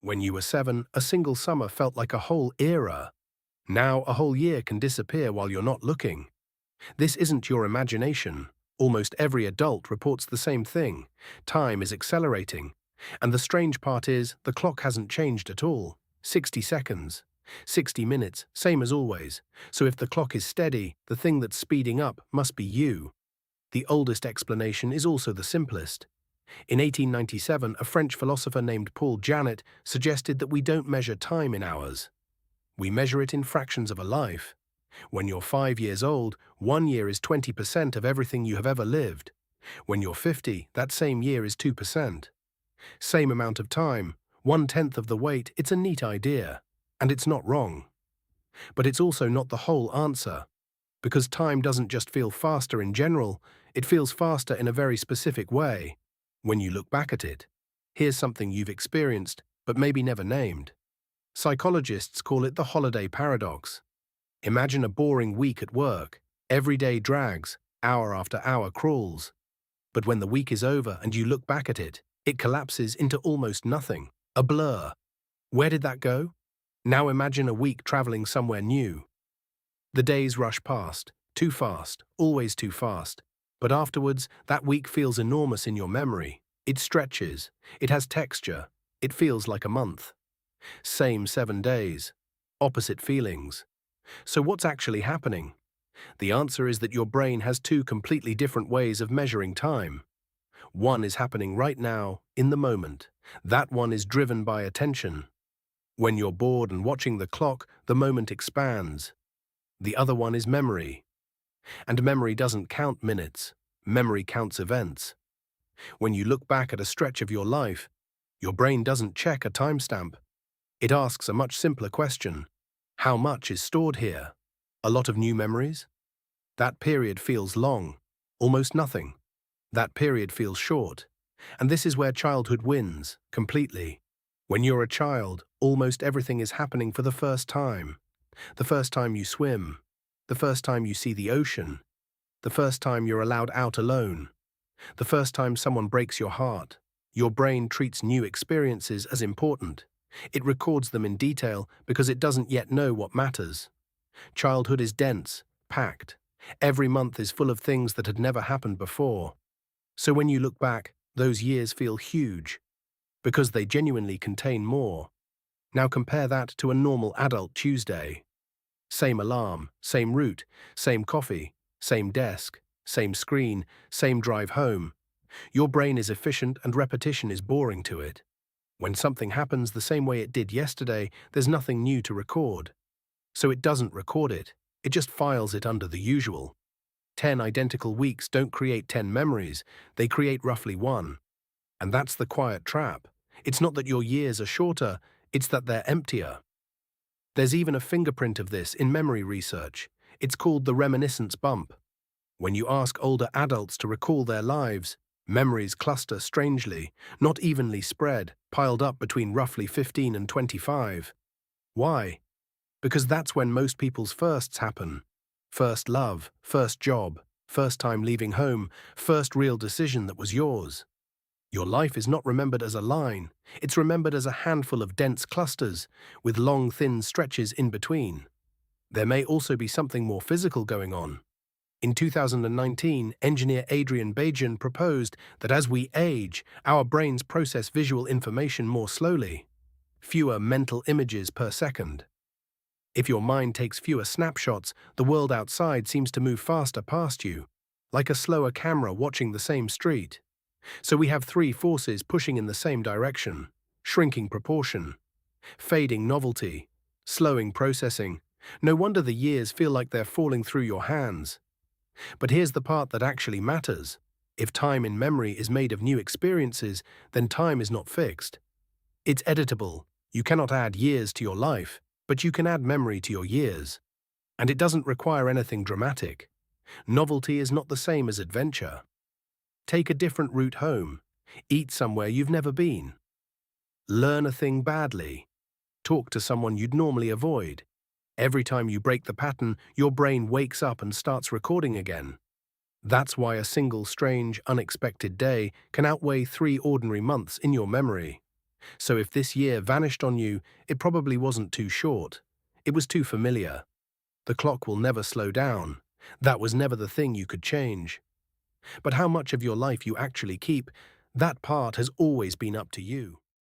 When you were 7, a single summer felt like a whole era. Now a whole year can disappear while you're not looking. This isn't your imagination. Almost every adult reports the same thing. Time is accelerating. And the strange part is, the clock hasn't changed at all. 60 seconds. 60 minutes, same as always. So if the clock is steady, the thing that's speeding up must be you. The oldest explanation is also the simplest. In 1897, a French philosopher named Paul Janet suggested that we don't measure time in hours. We measure it in fractions of a life. When you're 5 years old, 1 year is 20% of everything you have ever lived. When you're 50, that same year is 2%. Same amount of time, 1/10 of the weight. It's a neat idea. And it's not wrong. But it's also not the whole answer. Because time doesn't just feel faster in general, it feels faster in a very specific way. When you look back at it, here's something you've experienced, but maybe never named. Psychologists call it the holiday paradox. Imagine a boring week at work. Every day drags, hour after hour crawls. But when the week is over and you look back at it, it collapses into almost nothing, a blur. Where did that go? Now imagine a week traveling somewhere new. The days rush past, too fast, always too fast. But afterwards, that week feels enormous in your memory. It stretches, it has texture, it feels like a month. Same 7 days, opposite feelings. So what's actually happening? The answer is that your brain has two completely different ways of measuring time. One is happening right now, in the moment. That one is driven by attention. When you're bored and watching the clock, the moment expands. The other one is memory. And memory doesn't count minutes. Memory counts events. When you look back at a stretch of your life, your brain doesn't check a timestamp. It asks a much simpler question. How much is stored here? A lot of new memories? That period feels long. Almost nothing. That period feels short. And this is where childhood wins, completely. When you're a child, almost everything is happening for the first time. The first time you swim. The first time you see the ocean. The first time you're allowed out alone. The first time someone breaks your heart. Your brain treats new experiences as important. It records them in detail because it doesn't yet know what matters. Childhood is dense, packed. Every month is full of things that had never happened before. So when you look back, those years feel huge, because they genuinely contain more. Now compare that to a normal adult Tuesday. Same alarm, same route, same coffee, same desk, same screen, same drive home. Your brain is efficient and repetition is boring to it. When something happens the same way it did yesterday, there's nothing new to record. So it doesn't record it, it just files it under the usual. 10 identical weeks don't create 10 memories, they create roughly 1. And that's the quiet trap. It's not that your years are shorter, it's that they're emptier. There's even a fingerprint of this in memory research. It's called the reminiscence bump. When you ask older adults to recall their lives, memories cluster strangely, not evenly spread, piled up between roughly 15 and 25. Why? Because that's when most people's firsts happen. First love, first job, first time leaving home, first real decision that was yours. Your life is not remembered as a line, it's remembered as a handful of dense clusters, with long, thin stretches in between. There may also be something more physical going on. In 2019, engineer Adrian Bajan proposed that as we age, our brains process visual information more slowly. Fewer mental images per second. If your mind takes fewer snapshots, the world outside seems to move faster past you, like a slower camera watching the same street. So we have 3 forces pushing in the same direction: shrinking proportion, fading novelty, slowing processing. No wonder the years feel like they're falling through your hands. But here's the part that actually matters. If time in memory is made of new experiences, then time is not fixed. It's editable. You cannot add years to your life, but you can add memory to your years. And it doesn't require anything dramatic. Novelty is not the same as adventure. Take a different route home. Eat somewhere you've never been. Learn a thing badly. Talk to someone you'd normally avoid. Every time you break the pattern, your brain wakes up and starts recording again. That's why a single strange, unexpected day can outweigh 3 ordinary months in your memory. So if this year vanished on you, it probably wasn't too short. It was too familiar. The clock will never slow down. That was never the thing you could change. But how much of your life you actually keep, that part has always been up to you.